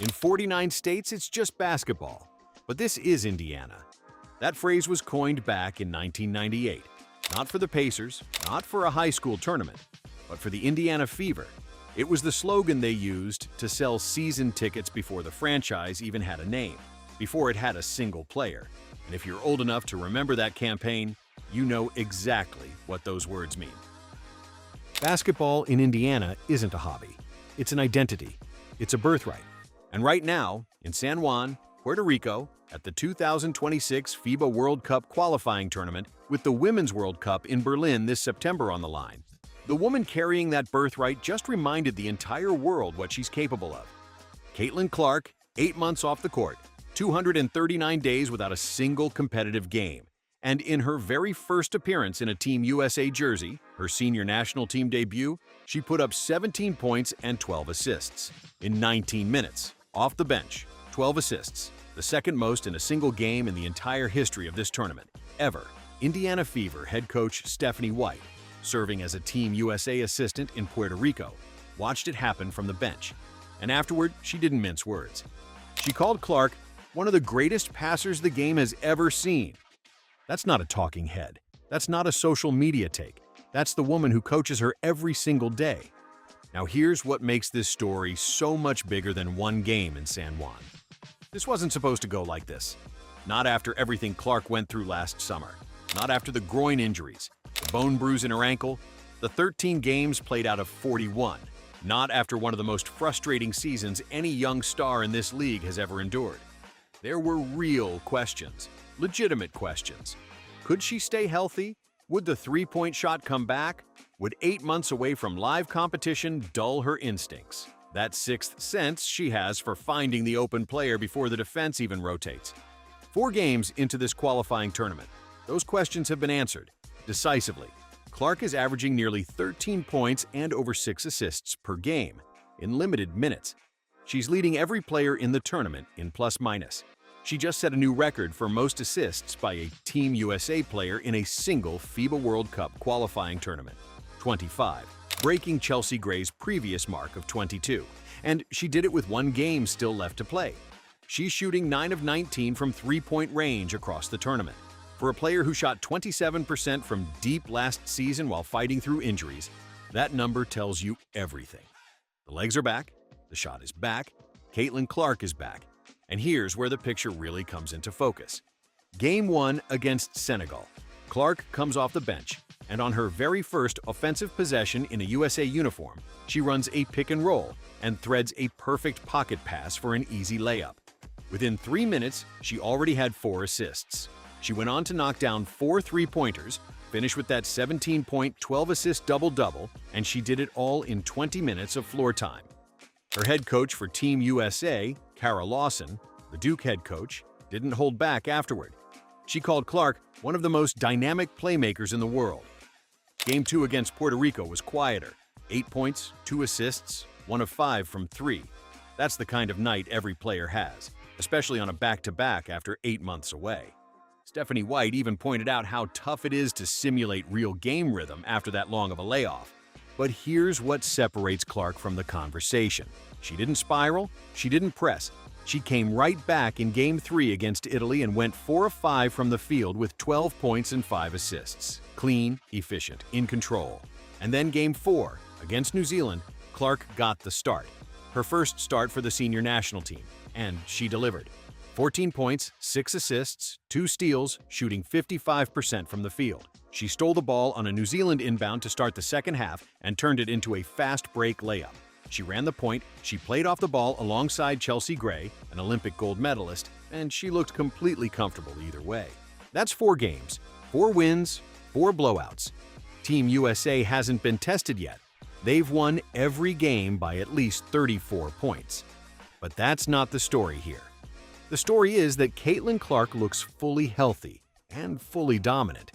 In 49 states, it's just basketball. But this is Indiana. That phrase was coined back in 1998. Not for the Pacers, not for a high school tournament, but for the Indiana Fever. It was the slogan they used to sell season tickets before the franchise even had a name, before it had a single player. And if you're old enough to remember that campaign, you know exactly what those words mean. Basketball in Indiana isn't a hobby. It's an identity. It's a birthright. And right now, in San Juan, Puerto Rico, at the 2026 FIBA World Cup qualifying tournament, with the Women's World Cup in Berlin this September on the line, the woman carrying that birthright just reminded the entire world what she's capable of. Caitlin Clark, 8 months off the court, 239 days without a single competitive game. And in her very first appearance in a Team USA jersey, her senior national team debut, she put up 17 points and 12 assists. In 19 minutes, off the bench, 12 assists, the second most in a single game in the entire history of this tournament, ever. Indiana Fever head coach Stephanie White, serving as a Team USA assistant in Puerto Rico, watched it happen from the bench. And afterward, she didn't mince words. She called Clark one of the greatest passers the game has ever seen. That's not a talking head. That's not a social media take. That's the woman who coaches her every single day. Now here's what makes this story so much bigger than one game in San Juan. This wasn't supposed to go like this. Not after everything Clark went through last summer. Not after the groin injuries, the bone bruise in her ankle, the 13 games played out of 41. Not after one of the most frustrating seasons any young star in this league has ever endured. There were real questions, legitimate questions. Could she stay healthy? Would the three-point shot come back? Would 8 months away from live competition dull her instincts? That sixth sense she has for finding the open player before the defense even rotates. 4 games into this qualifying tournament, those questions have been answered decisively. Clark is averaging nearly 13 points and over 6 assists per game in limited minutes. She's leading every player in the tournament in plus-minus. She just set a new record for most assists by a Team USA player in a single FIBA World Cup qualifying tournament, 25, breaking Chelsea Gray's previous mark of 22. And she did it with 1 game still left to play. She's shooting 9 of 19 from three-point range across the tournament. For a player who shot 27% from deep last season while fighting through injuries, that number tells you everything. The legs are back, the shot is back, Caitlin Clark is back. And here's where the picture really comes into focus. Game 1 against Senegal. Clark comes off the bench, and on her very first offensive possession in a USA uniform, she runs a pick and roll and threads a perfect pocket pass for an easy layup. Within 3 minutes, she already had 4 assists. She went on to knock down 4 three-pointers, finish with that 17-point, 12-assist double-double, and she did it all in 20 minutes of floor time. Her head coach for Team USA, Kara Lawson, the Duke head coach, didn't hold back afterward. She called Clark one of the most dynamic playmakers in the world. Game 2 against Puerto Rico was quieter. 8 points, 2 assists, 1 of 5 from 3. That's the kind of night every player has, especially on a back-to-back after 8 months away. Stephanie White even pointed out how tough it is to simulate real game rhythm after that long of a layoff. But here's what separates Clark from the conversation. She didn't spiral, she didn't press. She came right back in Game 3 against Italy and went 4 of 5 from the field with 12 points and 5 assists. Clean, efficient, in control. And then Game 4 against New Zealand, Clark got the start. Her first start for the senior national team, and she delivered. 14 points, 6 assists, 2 steals, shooting 55% from the field. She stole the ball on a New Zealand inbound to start the second half and turned it into a fast break layup. She ran the point, she played off the ball alongside Chelsea Gray, an Olympic gold medalist, and she looked completely comfortable either way. That's 4 games, 4 wins, 4 blowouts. Team USA hasn't been tested yet. They've won every game by at least 34 points. But that's not the story here. The story is that Caitlin Clark looks fully healthy and fully dominant.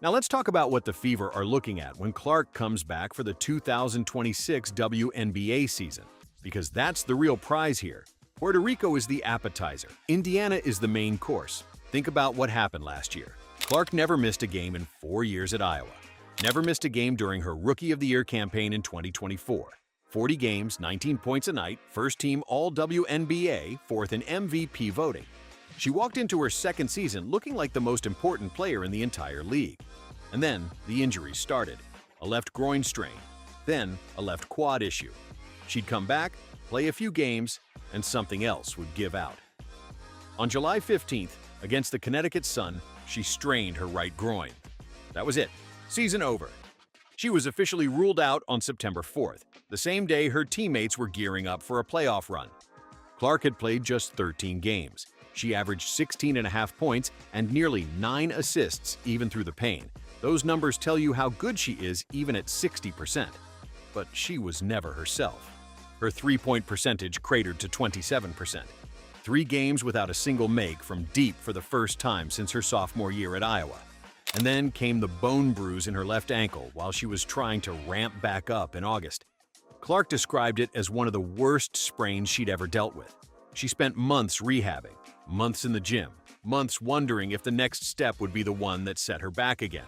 Now let's talk about what the Fever are looking at when Clark comes back for the 2026 WNBA season, because that's the real prize here. Puerto Rico is the appetizer. Indiana is the main course. Think about what happened last year. Clark never missed a game in 4 years at Iowa. Never missed a game during her Rookie of the Year campaign in 2024. 40 games, 19 points a night, first team all WNBA, fourth in MVP voting. She walked into her second season looking like the most important player in the entire league. And then the injuries started. A left groin strain, then a left quad issue. She'd come back, play a few games, and something else would give out. On July 15th, against the Connecticut Sun, she strained her right groin. That was it. Season over. She was officially ruled out on September 4th, the same day her teammates were gearing up for a playoff run. Clark had played just 13 games. She averaged 16.5 points and nearly 9 assists even through the pain. Those numbers tell you how good she is even at 60%. But she was never herself. Her three-point percentage cratered to 27%. 3 games without a single make from deep for the first time since her sophomore year at Iowa. And then came the bone bruise in her left ankle while she was trying to ramp back up in August. Clark described it as one of the worst sprains she'd ever dealt with. She spent months rehabbing, months in the gym, months wondering if the next step would be the one that set her back again.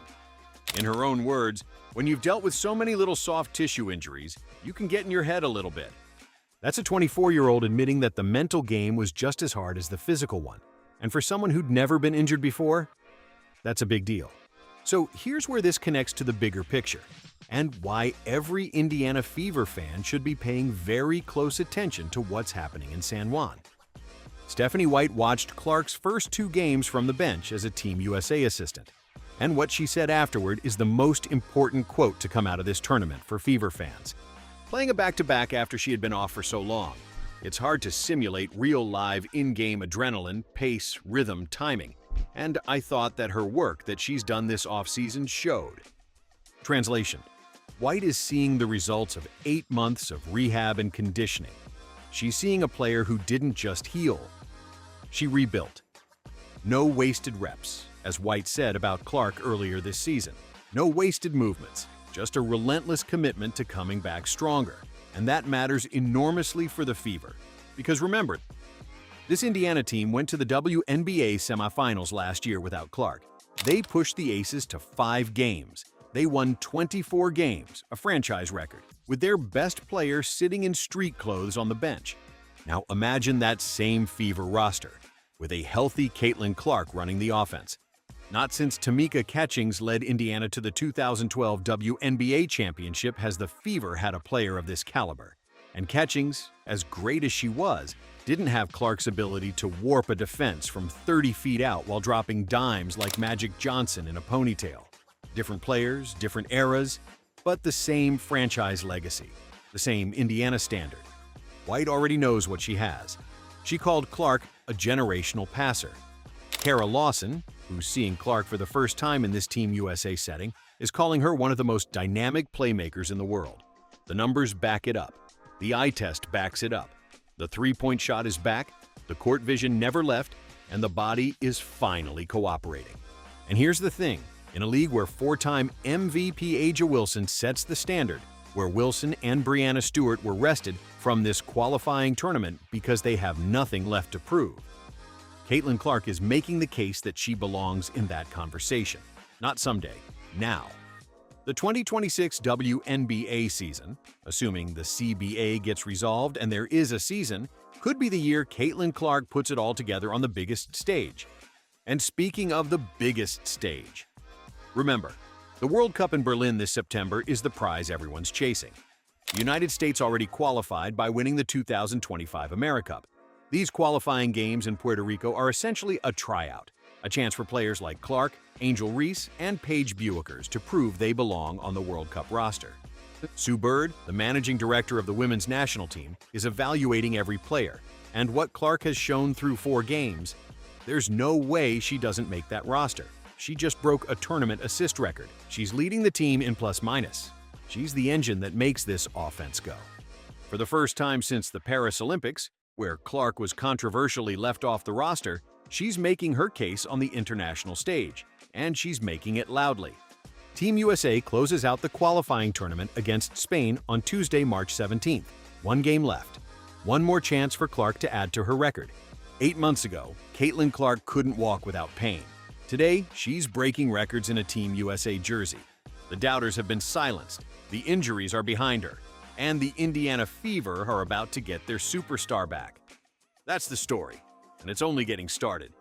In her own words, when you've dealt with so many little soft tissue injuries, you can get in your head a little bit. That's a 24-year-old admitting that the mental game was just as hard as the physical one. And for someone who'd never been injured before, that's a big deal. So here's where this connects to the bigger picture, and why every Indiana Fever fan should be paying very close attention to what's happening in San Juan. Stephanie White watched Clark's first 2 games from the bench as a Team USA assistant. And what she said afterward is the most important quote to come out of this tournament for Fever fans. Playing a back-to-back after she had been off for so long, it's hard to simulate real live in-game adrenaline, pace, rhythm, timing. And I thought that her work that she's done this offseason showed. Translation: White is seeing the results of 8 months of rehab and conditioning. She's seeing a player who didn't just heal. She rebuilt. No wasted reps, as White said about Clark earlier this season. No wasted movements, just a relentless commitment to coming back stronger. And that matters enormously for the Fever. Because remember, this Indiana team went to the WNBA semifinals last year without Clark. They pushed the Aces to 5 games. They won 24 games, a franchise record, with their best player sitting in street clothes on the bench. Now imagine that same Fever roster, with a healthy Caitlin Clark running the offense. Not since Tamika Catchings led Indiana to the 2012 WNBA championship has the Fever had a player of this caliber. And Catchings, as great as she was, didn't have Clark's ability to warp a defense from 30 feet out while dropping dimes like Magic Johnson in a ponytail. Different players, different eras, but the same franchise legacy, the same Indiana standard. White already knows what she has. She called Clark a generational passer. Kara Lawson, who's seeing Clark for the first time in this Team USA setting, is calling her one of the most dynamic playmakers in the world. The numbers back it up. The eye test backs it up. The three-point shot is back, the court vision never left, and the body is finally cooperating. And here's the thing, in a league where 4-time MVP A'ja Wilson sets the standard, where Wilson and Breanna Stewart were rested from this qualifying tournament because they have nothing left to prove, Caitlin Clark is making the case that she belongs in that conversation. Not someday, now. The 2026 WNBA season, assuming the CBA gets resolved and there is a season, could be the year Caitlin Clark puts it all together on the biggest stage. And speaking of the biggest stage, remember, the World Cup in Berlin this September is the prize everyone's chasing. The United States already qualified by winning the 2025 AmeriCup. These qualifying games in Puerto Rico are essentially a tryout, a chance for players like Clark, Angel Reese, and Paige Buickers to prove they belong on the World Cup roster. Sue Bird, the managing director of the women's national team, is evaluating every player, and what Clark has shown through 4 games, there's no way she doesn't make that roster. She just broke a tournament assist record. She's leading the team in plus-minus. She's the engine that makes this offense go. For the first time since the Paris Olympics, where Clark was controversially left off the roster, she's making her case on the international stage, and she's making it loudly. Team USA closes out the qualifying tournament against Spain on Tuesday, March 17th. 1 game left. One more chance for Clark to add to her record. 8 months ago, Caitlin Clark couldn't walk without pain. Today, she's breaking records in a Team USA jersey. The doubters have been silenced. The injuries are behind her. and the Indiana Fever are about to get their superstar back. That's the story, and it's only getting started.